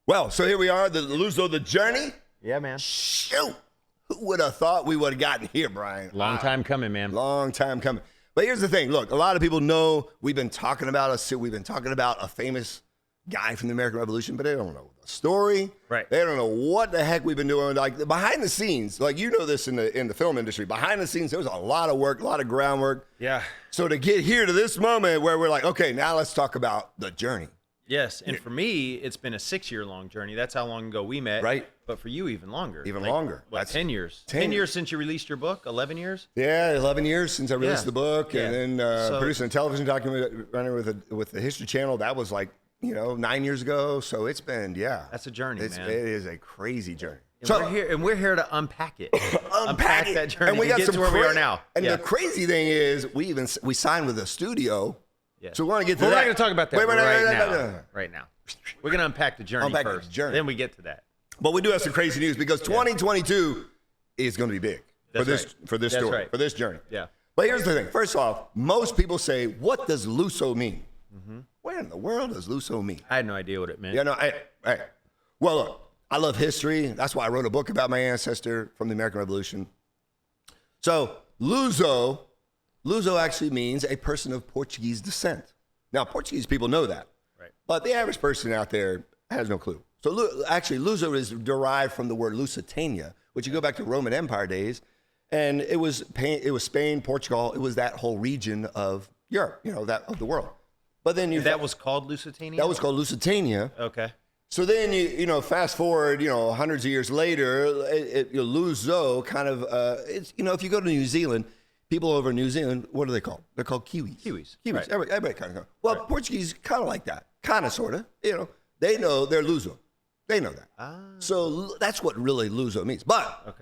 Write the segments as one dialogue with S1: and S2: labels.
S1: Well, so here we are, the Luso, the journey.
S2: Yeah, man.
S1: Shoot. Who would have thought we would have gotten here, Brian?
S2: Long time coming, man.
S1: Long time coming. But here's the thing. Look, a lot of people know we've been talking about a famous guy from the American Revolution, but they don't know the story.
S2: Right.
S1: They don't know what the heck we've been doing. Like behind the scenes, like you know this in the film industry. Behind the scenes, there was a lot of work, a lot of groundwork.
S2: Yeah.
S1: So to get here to this moment where we're like, okay, now let's talk about the journey.
S2: Yes, and for me, it's been a 6-year-long journey. That's how long ago we met.
S1: Right.
S2: But for you, even longer.
S1: Even longer.
S2: What,
S1: That's
S2: 10 years?
S1: 10
S2: years since you released your book? 11 years?
S1: Yeah, 11 years since I released the book,
S2: Yeah.
S1: and then producing a television documentary with the History Channel. That was like 9 years ago. So it's been
S2: That's a journey, man.
S1: It is a crazy journey.
S2: And we're here to unpack it.
S1: unpack
S2: that journey.
S1: And we
S2: to
S1: got
S2: get to where we are now.
S1: And the crazy thing is, we signed with a studio.
S2: Yeah.
S1: So we're going to get to
S2: We're
S1: that.
S2: not going to talk about that
S1: now.
S2: Right now. We're going to unpack the journey first. Then we get to that.
S1: But we do have some crazy news because 2022 is going to be big for this story, for this journey.
S2: Yeah.
S1: But here's the thing. First off, most people say, what does Luso mean? Mm-hmm. Where in the world does Luso mean?
S2: I had no idea what it meant.
S1: Well, look, I love history. That's why I wrote a book about my ancestor from the American Revolution. So Luso actually means a person of Portuguese descent. Now, Portuguese people know that.
S2: Right.
S1: But the average person out there has no clue. So actually, Luso is derived from the word Lusitania, which you go back to Roman Empire days, and it was Spain, Portugal. It was that whole region of Europe, of the world. But then
S2: that was called Lusitania?
S1: That was called Lusitania.
S2: Okay.
S1: So then you fast forward, hundreds of years later, Luso kind of it's if you go to New Zealand, people over in New Zealand, what are they called? They're called Kiwis.
S2: Kiwis.
S1: Right. Everybody kind of. Well, right. Portuguese kind of like that, kind of sort of. They know they're Luso. They know that. So that's what really Luso means. But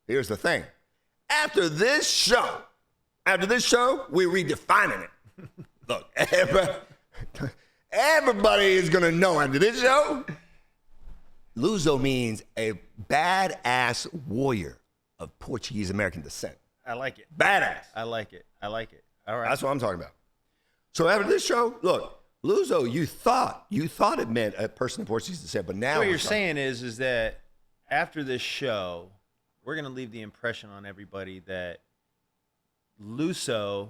S1: here's the thing: after this show, we're redefining it. Look, everybody is gonna know after this show. Luso means a badass warrior of Portuguese-American descent.
S2: I like it.
S1: Badass.
S2: I like it. All right.
S1: That's what I'm talking about. So after this show, look, Luso, you thought it meant a person of Portuguese descent, but now
S2: what you're saying is that after this show, we're going to leave the impression on everybody that Luso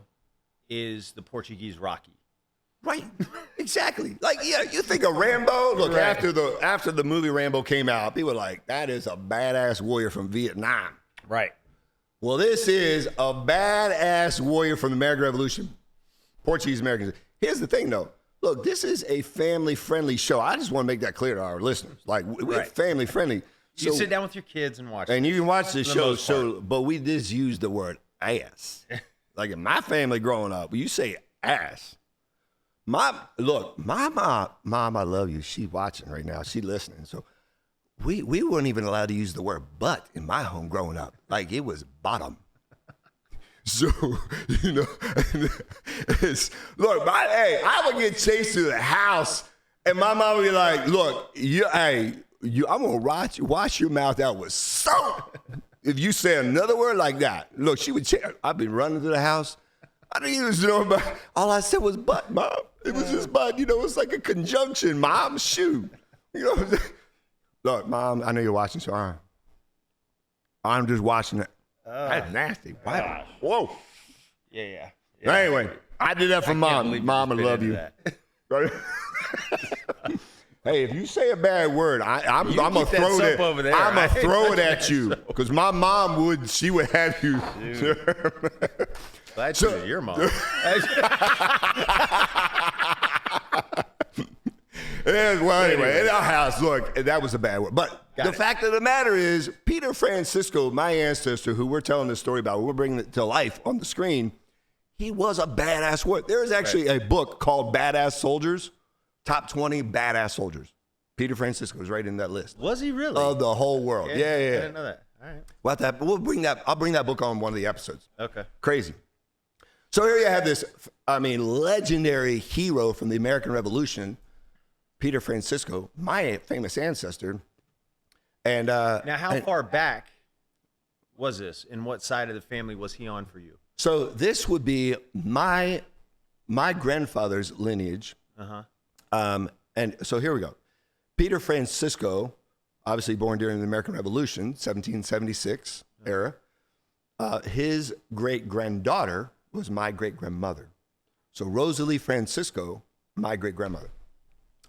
S2: is the Portuguese Rocky.
S1: Right. Exactly. Like, you think of Rambo. Look, right. after the movie Rambo came out, people were like, that is a badass warrior from Vietnam.
S2: Right.
S1: Well, this is a badass warrior from the American Revolution. Portuguese-Americans. Here's the thing, though. Look, this is a family-friendly show. I just want to make that clear to our listeners. Like, we're family-friendly.
S2: You sit down with your kids and watch it.
S1: And you can watch this show, but we just use the word ass. Like in my family growing up, you say ass. Mom, I love you. She's watching right now. She's listening. So we weren't even allowed to use the word butt in my home growing up. Like it was bottom. So, I would get chased through the house and my mom would be like, look, I'm going to wash your mouth out with soap. If you say another word like that, look, she would I've been running through the house. I didn't even know about, all I said was butt, Mom. It was just butt, it's like a conjunction, Mom, shoot. Look, Mom, I know you're watching, so I'm just watching it. That's nasty. Wow. Whoa.
S2: Yeah.
S1: Anyway, I did that for Mom. Mom, I love you. Hey, if you say a bad word, I'm gonna throw it. I'm gonna throw it at you because my mom she would have you.
S2: Glad your mom.
S1: Well, anyway, in our house, look, that was a bad word. But the fact of the matter is, Peter Francisco, my ancestor, who we're telling this story about, we're bringing it to life on the screen, he was a badass warrior. There is actually a book called Badass Soldiers, Top 20 Badass Soldiers. Peter Francisco is right in that list.
S2: Was he really?
S1: Of the whole world. Yeah.
S2: I didn't know that. All right.
S1: I'll bring that book on one of the episodes.
S2: Okay.
S1: Crazy. So here you have this, legendary hero from the American Revolution, Peter Francisco, my famous ancestor. And
S2: now, how far back was this? And what side of the family was he on for you?
S1: So this would be my grandfather's lineage. And so here we go. Peter Francisco, obviously born during the American Revolution, 1776 era. His great-granddaughter was my great-grandmother. So Rosalie Francisco, my great-grandmother.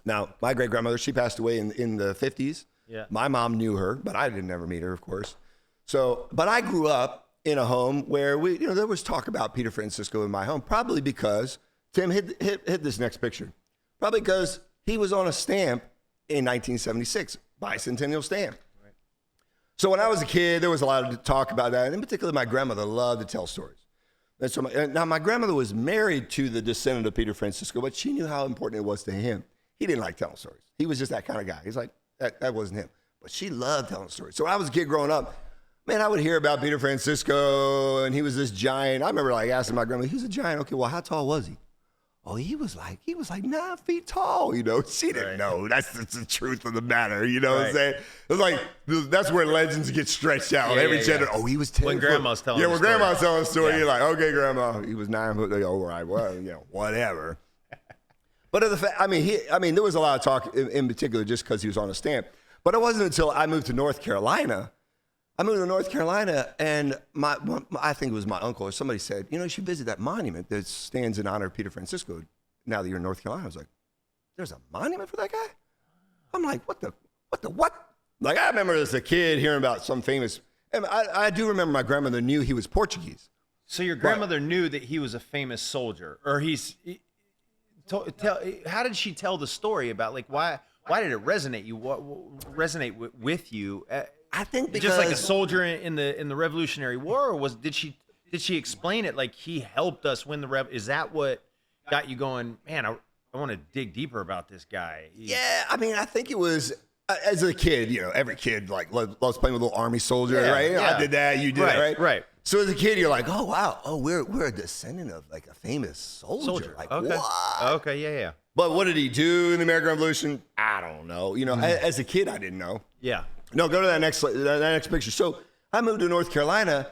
S1: Now, my great-grandmother, she passed away in the 50s.
S2: Yeah.
S1: My mom knew her, but I didn't ever meet her, of course. So, but I grew up in a home where there was talk about Peter Francisco in my home, probably because, Tim, hit this next picture. Probably because he was on a stamp in 1976, bicentennial stamp. Right. So when I was a kid, there was a lot of talk about that. And in particular, my grandmother loved to tell stories. And so now my grandmother was married to the descendant of Peter Francisco, but she knew how important it was to him. He didn't like telling stories. He was just that kind of guy. He's like, that wasn't him. But she loved telling stories. So when I was a kid growing up, man, I would hear about Peter Francisco, and he was this giant. I remember asking my grandma, he's a giant. Okay, well, how tall was he? Oh, he was like 9 feet tall. She didn't know. That's the truth of the matter. You know what I'm saying? It's like, that's where legends get stretched out. Every generation, oh, he was 10
S2: when
S1: foot.
S2: Grandma's telling
S1: when grandma's telling a story, you're like, okay, grandma, he was 9 foot. All right, well, whatever. But there was a lot of talk in particular just because he was on a stamp. But it wasn't until I moved to North Carolina. And I think it was my uncle or somebody said, you should visit that monument that stands in honor of Peter Francisco. Now that you're in North Carolina, I was like, there's a monument for that guy? I'm like, what? Like, I remember as a kid hearing about some famous, and I do remember my grandmother knew he was Portuguese.
S2: So your grandmother knew that he was a famous soldier, or how did she tell the story about, like, why did it resonate with you?
S1: I think because
S2: just like a soldier in the Revolutionary War, or did she explain it like he helped us win the Is that what got you going? Man, I want to dig deeper about this guy.
S1: Yeah, I think it was as a kid. Every kid loves playing with a little army soldier, right? Yeah. I did that. You did that, right?
S2: Right.
S1: So as a kid, you're like, oh wow, we're a descendant of like a famous soldier. Like,
S2: okay.
S1: What?
S2: Okay, yeah.
S1: But what did he do in the American Revolution? I don't know. As a kid, I didn't know.
S2: Yeah.
S1: No, go to that next picture. So I moved to North Carolina,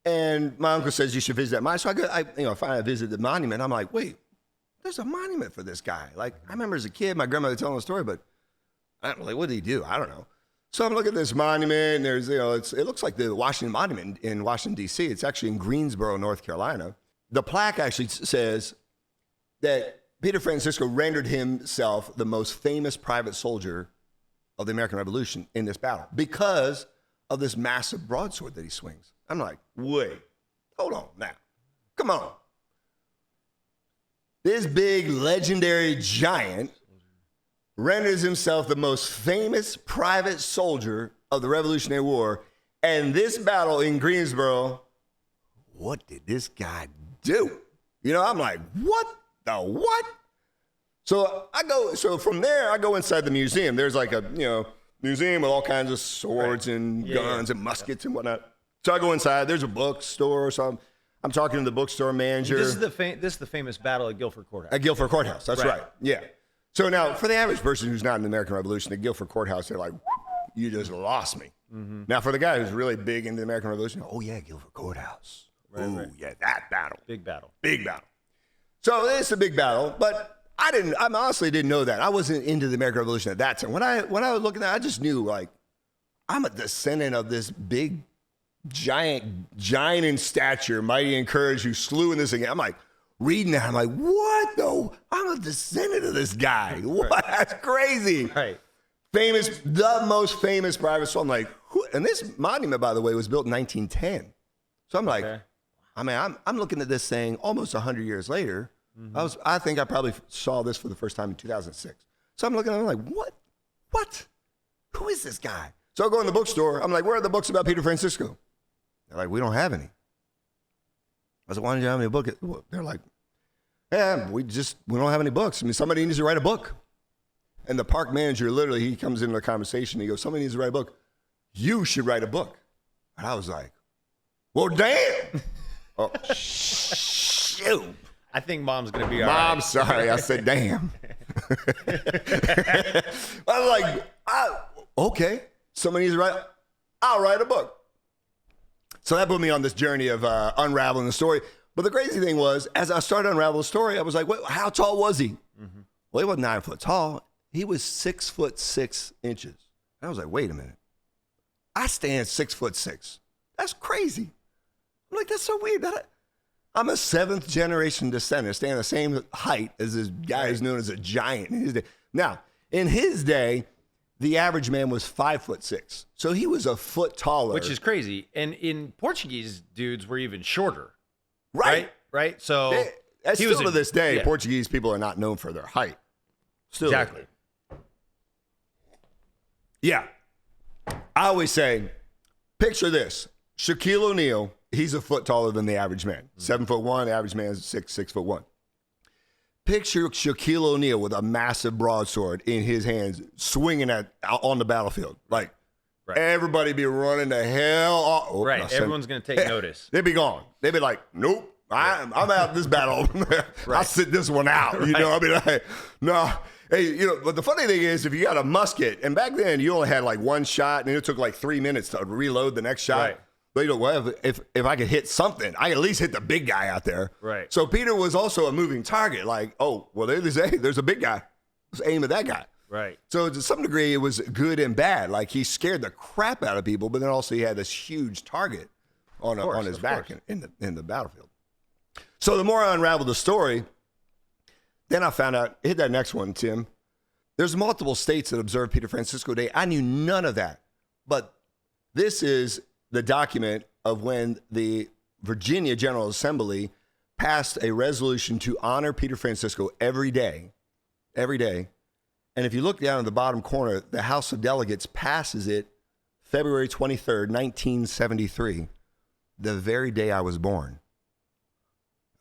S1: and my uncle says you should visit that monument. So I finally visit the monument. I'm like, wait, there's a monument for this guy. Like, I remember as a kid, my grandmother telling the story, but what did he do? I don't know. So I'm looking at this monument, and there's, it looks like the Washington Monument in Washington, D.C. It's actually in Greensboro, North Carolina. The plaque actually says that Peter Francisco rendered himself the most famous private soldier of the American Revolution in this battle because of this massive broadsword that he swings. I'm like, wait, hold on now. Come on. This big legendary giant renders himself the most famous private soldier of the Revolutionary War. And this battle in Greensboro, what did this guy do? I'm like, what the what? So from there, I go inside the museum. There's like a, museum with all kinds of swords and guns and muskets and whatnot. So I go inside. There's a bookstore. So I'm talking to the bookstore manager.
S2: This is the famous battle at Guilford Courthouse.
S1: At Guilford Courthouse. That's right. Yeah. So now, for the average person who's not in the American Revolution, at Guilford Courthouse, they're like, you just lost me. Mm-hmm. Now, for the guy who's really big into the American Revolution, oh, yeah, Guilford Courthouse. Right. Yeah, that battle.
S2: Big battle.
S1: So it's a big battle, but I honestly didn't know that. I wasn't into the American Revolution at that time. When I was looking at it, I just knew, like, I'm a descendant of this big, giant in stature, mighty in courage, who slew in this thing. I'm like, reading that, I'm like, what? No, I'm a descendant of this guy. What? Right. That's crazy.
S2: Right.
S1: Famous, the most famous private soldier. I'm like, who? And this monument, by the way, was built in 1910. So I'm like, okay. I'm looking at this thing almost 100 years later. Mm-hmm. I think I probably saw this for the first time in 2006. So I'm looking at it, I'm like, what? Who is this guy? So I go in the bookstore. I'm like, where are the books about Peter Francisco? They're like, we don't have any. I said, why don't you have any book? They're like, yeah, we don't have any books. Somebody needs to write a book. And the park manager, literally, he comes into the conversation. He goes, somebody needs to write a book. You should write a book. And I was like, well, damn. Oh, shoot.
S2: I think Mom's going to be all right.
S1: Mom, sorry. I said, damn. I was like, okay. Somebody needs to write. I'll write a book. So that put me on this journey of unraveling the story. But the crazy thing was, as I started to unravel the story, I was like, how tall was he? Mm-hmm. Well, he wasn't 9 foot tall. He was 6'6" And I was like, wait a minute. I stand 6'6". That's crazy. I'm like, that's so weird. I'm a 7th generation descendant, staying the same height as this guy who's known as a giant in his day. Now, in his day, the average man was 5'6". So he was a foot taller.
S2: Which is crazy. And in Portuguese, dudes were even shorter.
S1: Right.
S2: Right? So
S1: still to this day, Portuguese people are not known for their height. Still.
S2: Exactly.
S1: Yeah. I always say, picture this. Shaquille O'Neal, he's a foot taller than the average man. 7'1", average man is 6'1". Picture Shaquille O'Neal with a massive broadsword in his hands, swinging on the battlefield. Like, everybody be running the hell.
S2: Right, everyone's going to take notice.
S1: They'd be gone. They'd be like, nope, I'm out this battle. I'll sit this one out. You know, I'll be like, no. Hey, you know, but the funny thing is, if you got a musket, and back then you only had like one shot, and it took like 3 minutes to reload the next shot.
S2: Right.
S1: But you know, well, if I could hit something, I could at least hit the big guy out there.
S2: Right.
S1: So Peter was also a moving target. Like, oh, well, there's a big guy. Let's aim at that guy.
S2: Right.
S1: So to some degree, it was good and bad. Like, he scared the crap out of people, but then also he had this huge target on his back in the battlefield. So the more I unraveled the story, then I found out, hit that next one, Tim. There's multiple states that observe Peter Francisco Day. I knew none of that. But this is the document of when the Virginia General Assembly passed a resolution to honor Peter Francisco every day. And if you look down at the bottom corner, the House of Delegates passes it February 23rd, 1973, the very day I was born.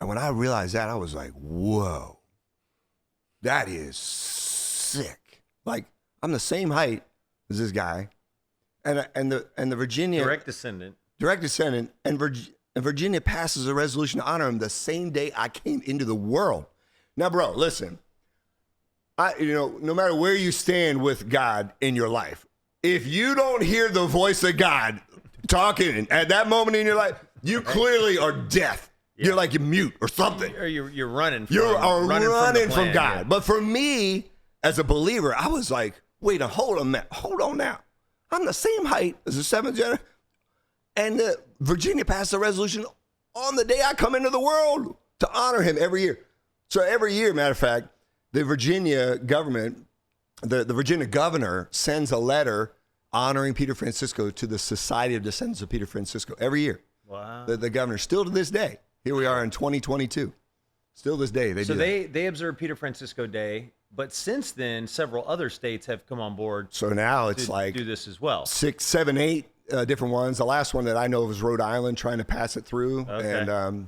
S1: And when I realized that, I was like, whoa, that is sick. Like, I'm the same height as this guy. And the Virginia
S2: direct descendant,
S1: and Virginia passes a resolution to honor him the same day I came into the world. Now, bro, listen, no matter where you stand with God in your life, if you don't hear the voice of God talking at that moment in your life, you clearly are deaf. Yeah. You're like you're mute or something.
S2: Or you're running.
S1: Running from God. Yeah. But for me, as a believer, I was like, wait, hold on now. I'm the same height as the 7th generation. And Virginia passed a resolution on the day I come into the world to honor him every year. So every year, matter of fact, the Virginia government, the Virginia governor sends a letter honoring Peter Francisco to the Society of Descendants of Peter Francisco every year.
S2: Wow.
S1: The governor, still to this day, here we are in 2022. Still this day,
S2: they observe Peter Francisco Day, but since then, several other states have come on board.
S1: So now it's like
S2: do this as well.
S1: 6, 7, 8 different ones. The last one that I know of is Rhode Island trying to pass it through, and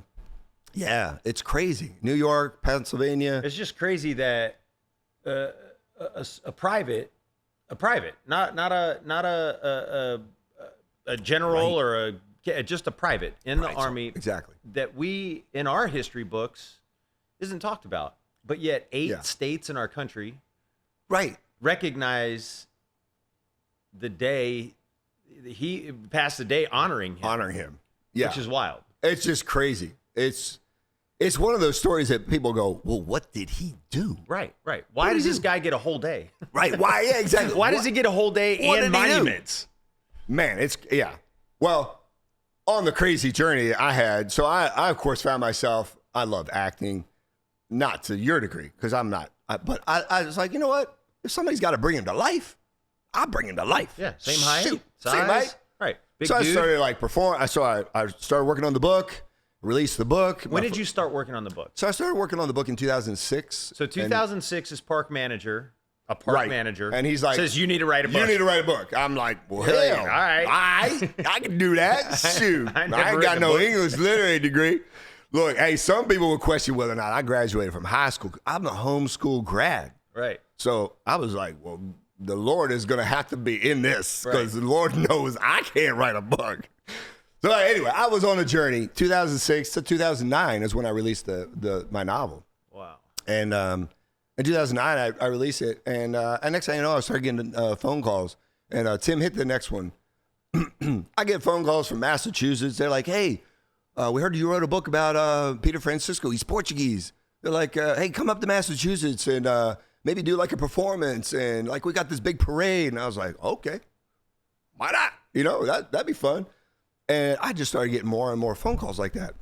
S1: yeah, it's crazy. New York, Pennsylvania.
S2: It's just crazy that a private, not a general or just a private in the Army.
S1: Exactly.
S2: That we, in our history books, isn't talked about. But yet 8 states in our country recognize the day he passed the day honoring him.
S1: Yeah.
S2: Which is wild.
S1: It's just crazy. It's one of those stories that people go, well, what did he do?
S2: Right. Why does this guy get a whole day?
S1: Right. Why? Yeah, exactly.
S2: Why does he get a whole day and monuments?
S1: Man, well, on the crazy journey I had, so I of course found myself, I love acting, not to your degree, because I'm not, but I was like, you know what? If somebody's got to bring him to life, I'll bring him to life.
S2: Yeah, same height,
S1: size.
S2: Same height. Right.
S1: Big dude. I started like perform. I started working on the book, released the book.
S2: When did you start working on the book?
S1: So I started working on the book in 2006.
S2: So 2006 is park manager. A park manager.
S1: And he's like,
S2: says you need to write a book.
S1: You need to write a book. I'm like, well, hell,
S2: all right.
S1: I can do that. Shoot. I ain't got no English literary degree. Look, hey, some people would question whether or not I graduated from high school. I'm a homeschool grad.
S2: Right.
S1: So I was like, well, the Lord is going to have to be in this because the Lord knows I can't write a book. So anyway, I was on a journey. 2006 to 2009 is when I released my novel.
S2: Wow.
S1: And in 2009, I released it. And next thing you know, I started getting phone calls. And Tim hit the next one. I get phone calls from Massachusetts. They're like, hey, we heard you wrote a book about Peter Francisco. He's Portuguese. They're like, hey, come up to Massachusetts and maybe do like a performance. And like, we got this big parade. And I was like, okay, why not? You know, that'd be fun. And I just started getting more and more phone calls like that.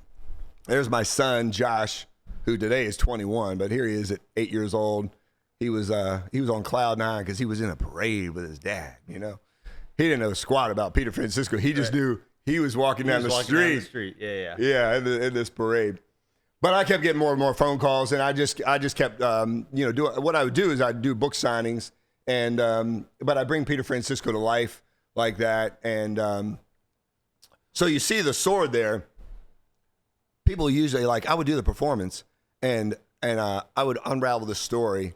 S1: There's my son, Josh, who today is 21, but here he is at 8 years old. He was on cloud nine because he was in a parade with his dad, you know. He didn't know squat about Peter Francisco. He just knew he was walking down the street. Yeah, in this parade. But I kept getting more and more phone calls, and I just kept, doing what I would do is I'd do book signings, and but I bring Peter Francisco to life like that, and so you see the sword there. People usually I would do the performance, and I would unravel the story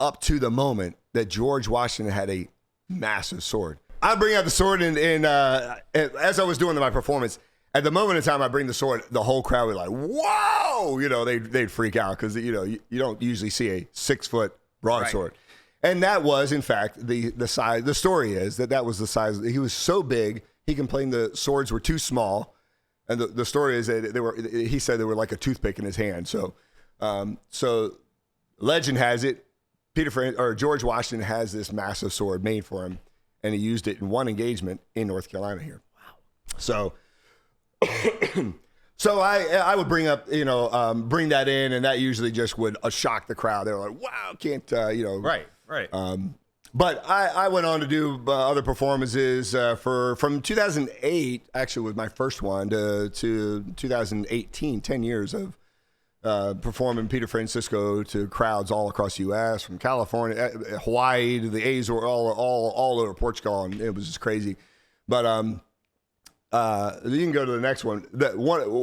S1: up to the moment that George Washington had a massive sword. I bring out the sword, and as I was doing my performance, at the moment in time I bring the sword, the whole crowd would like, whoa! You know, they'd freak out because you don't usually see a 6-foot broadsword. Right. And that was, in fact, the size. The story is that was the size. He was so big, he complained the swords were too small. And the story is that he said they were like a toothpick in his hand. So legend has it, George Washington has this massive sword made for him, and he used it in one engagement in North Carolina here. Wow. So I would bring up, bring that in, and that usually just would shock the crowd. They were like, wow, can't.
S2: Right.
S1: But I went on to do other performances from 2008, actually was my first one, to 2018, 10 years of performing Peter Francisco to crowds all across the U.S., from California, Hawaii, to the Azores, all over Portugal, and it was just crazy. But you can go to the next one.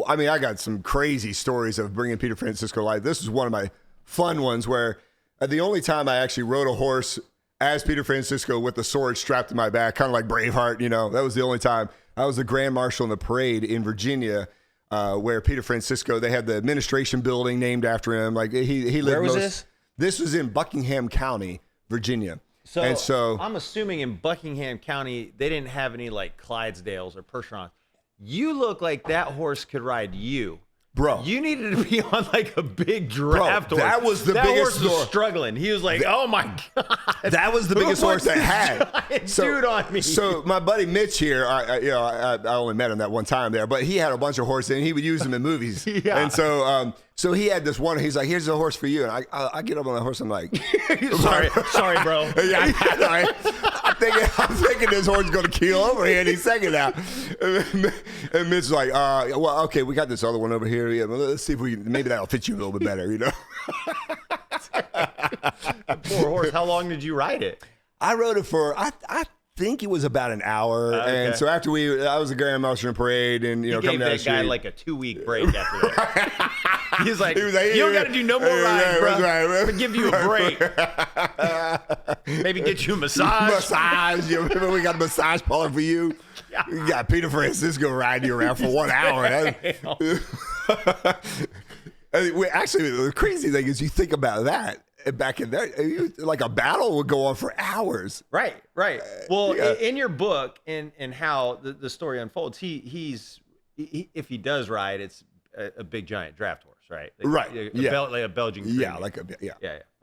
S1: I got some crazy stories of bringing Peter Francisco to life. This is one of my fun ones where the only time I actually rode a horse as Peter Francisco with the sword strapped to my back, kind of like Braveheart, that was the only time. I was the Grand Marshal in the parade in Virginia, where Peter Francisco, they had the administration building named after him. Like he lived.
S2: Where was this?
S1: This was in Buckingham County, Virginia.
S2: So I'm assuming in Buckingham County, they didn't have any like Clydesdales or Percherons. You look like that horse could ride you.
S1: Bro,
S2: you needed to be on like a big draft horse.
S1: That was the
S2: that
S1: biggest
S2: horse was struggling. He was like, "Oh my god!"
S1: That was the biggest horse I had.
S2: Dude on me.
S1: So my buddy Mitch here, I only met him that one time there, but he had a bunch of horses and he would use them in movies.
S2: Yeah.
S1: And so he had this one. He's like, "Here's a horse for you." And I get up on the horse. I'm like,
S2: "Sorry, bro."
S1: Yeah, I'm thinking this horse is going to keel over here any second now. And Mitch's like, well, okay, we got this other one over here. Yeah, let's see if maybe that'll fit you a little bit better,
S2: Poor horse. How long did you ride it?
S1: I rode it for, I think it was about an hour. Okay. And so after I was a Grand Marshal in parade, and
S2: he gave that guy like a 2-week break after that. He's like, you don't got to do no more rides, bro. Right. I'm going to give you a break. Maybe get you a massage.
S1: We got a massage parlor for you. You got Peter Francisco riding you around for 1 hour. Actually, the crazy thing is you think about that. Back in there, like a battle would go on for hours.
S2: Right. Well, in your book and how the story unfolds, he's if he does ride, it's a big giant draft horse, right?
S1: Right.
S2: Like a Belgian.
S1: Yeah,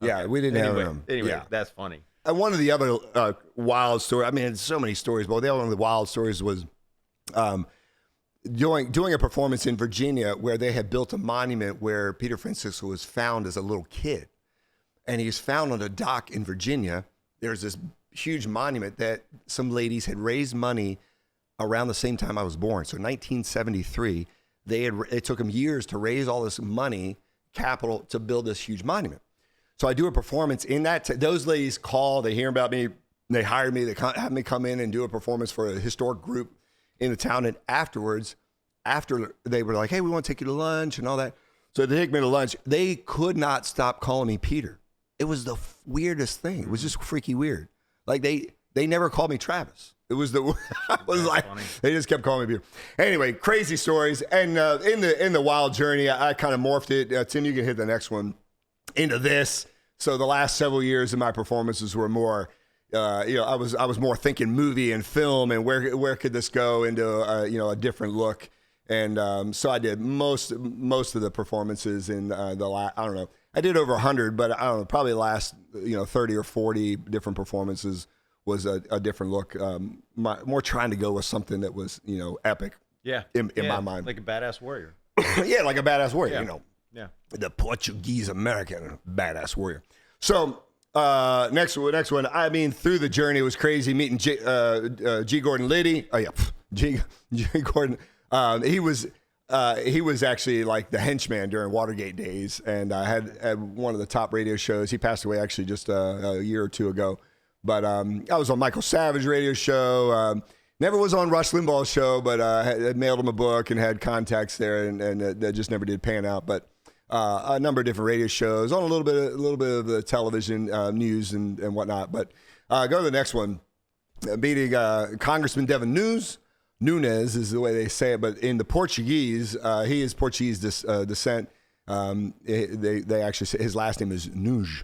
S2: Okay.
S1: We didn't have him.
S2: Anyway, that's funny.
S1: And one of the other wild stories, there's so many stories, but one of the wild stories was doing a performance in Virginia where they had built a monument where Peter Francisco was found as a little kid. And he was found on a dock in Virginia. There's this huge monument that some ladies had raised money around the same time I was born. So 1973, it took them years to raise all this money, capital, to build this huge monument. So I do a performance in that. Those ladies call, they hear about me, they hire me, they have me come in and do a performance for a historic group in the town. And afterwards, after they were like, hey, we want to take you to lunch and all that. So they take me to lunch. They could not stop calling me Peter. It was the weirdest thing. It was just freaky weird. Like they never called me Travis. It was funny. They just kept calling me Peter. Anyway, crazy stories. And in the wild journey, I kind of morphed it. Tim, you can hit the next one into this. So the last several years of my performances were more, I was more thinking movie and film and where could this go into a different look. And so I did most of the performances in I don't know. I did over 100, but I don't know, probably last 30 or 40 different performances was a different look. More trying to go with something that was epic.
S2: Yeah.
S1: In my mind,
S2: like a badass warrior.
S1: Yeah, like a badass warrior.
S2: Yeah. Yeah.
S1: The Portuguese-American badass warrior. So next one. I mean, through the journey, it was crazy meeting G. Gordon Liddy. Oh yeah, G. Gordon. He was actually like the henchman during Watergate days, and I had one of the top radio shows. He passed away actually just a year or two ago. But I was on Michael Savage radio show. Never was on Rush Limbaugh's show, but I mailed him a book and had contacts there, and that just never did pan out. But a number of different radio shows, on a little bit of the television news and whatnot. But go to the next one. Meeting Congressman Devin Nunes is the way they say it, but in the Portuguese, he is Portuguese descent. They actually say his last name is Nuge.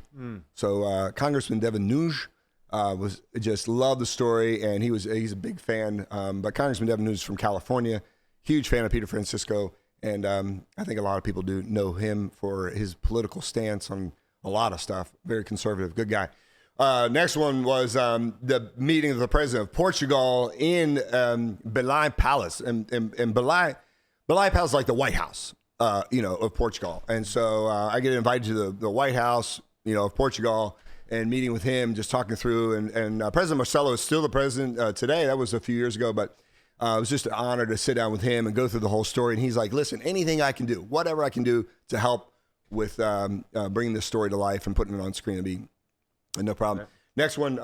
S1: So Congressman Devin Nuge was just loved the story, and he's a big fan. But Congressman Devin Nunes is from California, huge fan of Peter Francisco, and I think a lot of people do know him for his political stance on a lot of stuff. Very conservative, good guy. Next one was the meeting of the president of Portugal in Belém Palace, and Belém Palace is like the White House, of Portugal. And so I get invited to the White House, of Portugal, and meeting with him, just talking through. And President Marcelo is still the president today. That was a few years ago, but it was just an honor to sit down with him and go through the whole story. And he's like, "Listen, anything I can do, whatever I can do to help with bringing this story to life and putting it on screen, to be." No problem. Okay. Next one.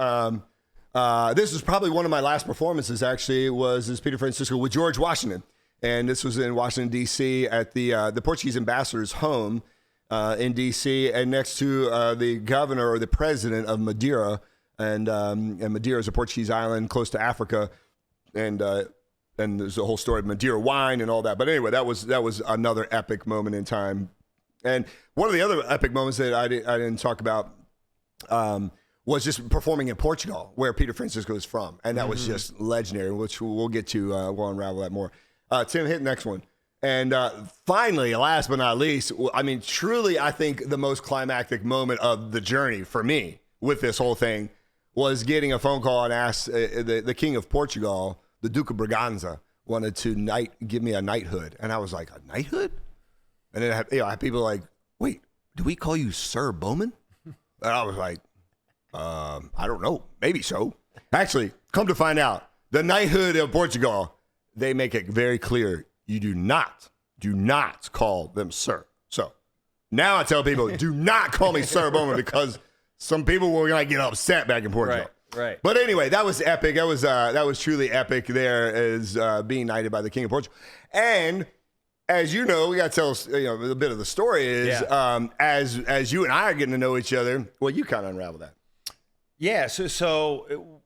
S1: This is probably one of my last performances, actually, was Peter Francisco with George Washington. And this was in Washington, D.C. at the Portuguese ambassador's home in D.C. and next to the governor or the president of Madeira. And Madeira is a Portuguese island close to Africa. And there's a whole story of Madeira wine and all that. But anyway, that was another epic moment in time. And one of the other epic moments that I didn't talk about was just performing in Portugal, where Peter Francisco is from. And that was just legendary, which we'll get to. We'll unravel that more. Tim, hit the next one. And finally, last but not least, I mean, truly, I think the most climactic moment of the journey for me with this whole thing was getting a phone call and asked the King of Portugal, the Duke of Braganza, wanted to give me a knighthood. And I was like, a knighthood? And then I had people like, wait, do we call you Sir Bowman? And I was like, I don't know. Maybe so. Actually, come to find out, the knighthood of Portugal, they make it very clear you do not call them sir. So now I tell people, do not call me Sir Bowman, because some people were going to get upset back in Portugal.
S2: Right.
S1: But anyway, that was epic. That was truly epic there, as being knighted by the King of Portugal. And as you know, we got to tell a bit of the story is as you and I are getting to know each other. Well, you kind of unravel that.
S2: Yeah. So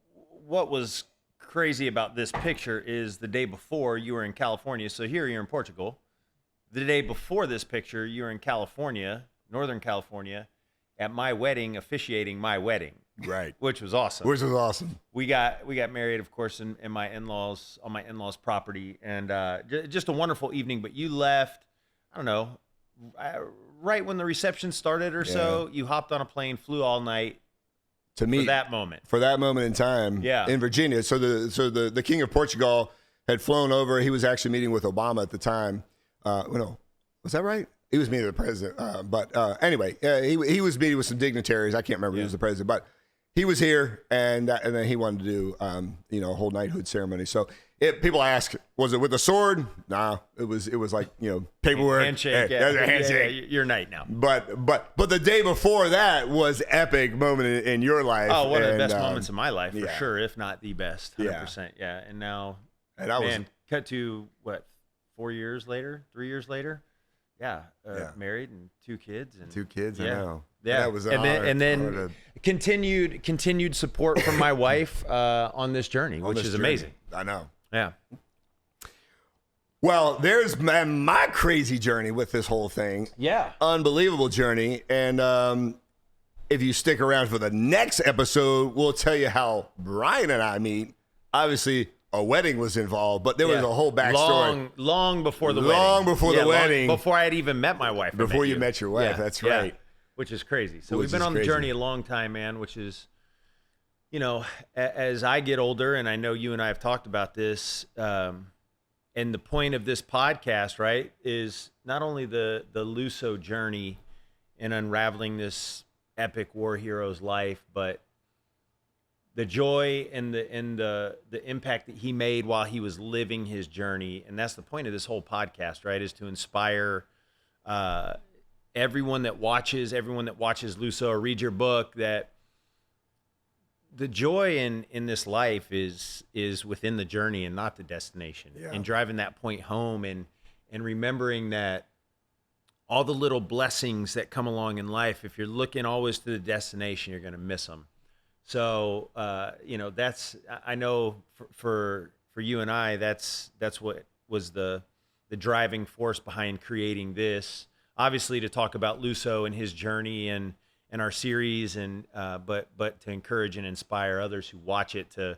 S2: what was crazy about this picture is the day before you were in California. So here you're in Portugal. The day before this picture, you were in California, Northern California, at my wedding, officiating my wedding.
S1: Right.
S2: Which was awesome. We got married, of course, in my in-laws, on my in-laws' property, and just a wonderful evening. But you left, I don't know, right when the reception started or so. You hopped on a plane, flew all night
S1: to meet for that moment in time. In Virginia. So the King of Portugal had flown over. He was actually meeting with Obama at the time. No, was that right? He was meeting with the president. But anyway, he was meeting with some dignitaries. I can't remember who was the president, but he was here, and then he wanted to do a whole knighthood ceremony. So people ask, was it with a sword? Nah, it was like paperwork.
S2: Handshake.
S1: Hey, a handshake.
S2: Yeah, you're knight now.
S1: But the day before that was epic moment in your life.
S2: Oh, one of the best moments of my life for sure, if not the best. 100%. Yeah. And now, cut to what? 3 years later. Married and 2 kids.
S1: I know.
S2: Yeah,
S1: that was
S2: and then continued support from my wife on this journey, which is amazing.
S1: I know.
S2: Yeah.
S1: Well, there's my crazy journey with this whole thing.
S2: Yeah.
S1: Unbelievable journey, and if you stick around for the next episode, we'll tell you how Brian and I meet. Obviously, a wedding was involved, but there was a whole backstory.
S2: Long before the wedding.
S1: Long before the wedding.
S2: Before I had even met my wife.
S1: Before you met your wife, that's right.
S2: Which is crazy. So we've been on the journey a long time, man, which is, you know, as I get older, and I know you and I have talked about this, and the point of this podcast, right, is not only the Luso journey in unraveling this epic war hero's life, but the joy and the impact that he made while he was living his journey. And that's the point of this whole podcast, right, is to inspire everyone that watches Luso or read your book, that the joy in this life is within the journey and not the destination. And driving that point home and remembering that all the little blessings that come along in life, if you're looking always to the destination, you're going to miss them. So, you know, I know for you and I, that's what was the driving force behind creating this. Obviously, to talk about Luso and his journey and our series, and but to encourage and inspire others who watch it to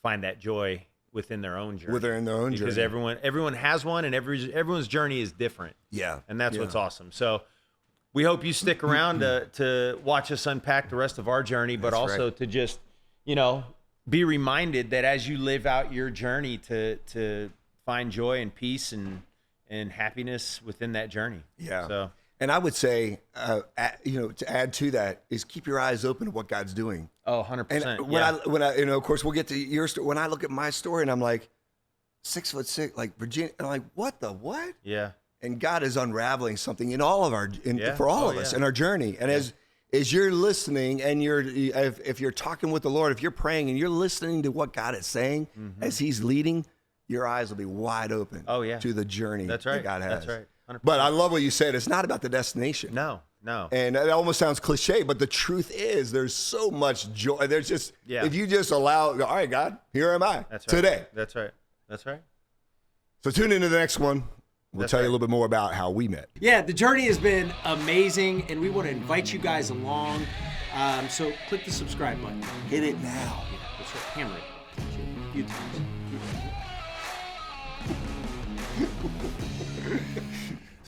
S2: find that joy within their own journey. Because everyone has one, and everyone's journey is different.
S1: Yeah,
S2: and that's what's awesome. So we hope you stick around to watch us unpack the rest of our journey, but also to just, you know, be reminded that as you live out your journey to find joy and peace and happiness within that journey. Yeah. So,
S1: and I would say, you know, to add to that is keep your eyes open to what God's doing.
S2: Oh, 100%.
S1: And when I, you know, of course, we'll get to your story. When I look at my story and I'm like, 6'6", like Virginia, and I'm like, what?
S2: Yeah.
S1: And God is unraveling something in all of for all of us in our journey. And as you're listening and if you're talking with the Lord, if you're praying and you're listening to what God is saying as He's leading, your eyes will be wide open. To the journey that God has.
S2: That's right. 100%.
S1: But I love what you said. It's not about the destination.
S2: No.
S1: And it almost sounds cliche, but the truth is there's so much joy. There's just, if you just allow, all right, God, here am I today.
S2: That's right.
S1: So tune into the next one. We'll tell you a little bit more about how we met.
S3: Yeah, the journey has been amazing, and we want to invite you guys along. So click the subscribe button.
S1: Hit it now.
S3: Yeah, that's right. Hammer it. YouTube.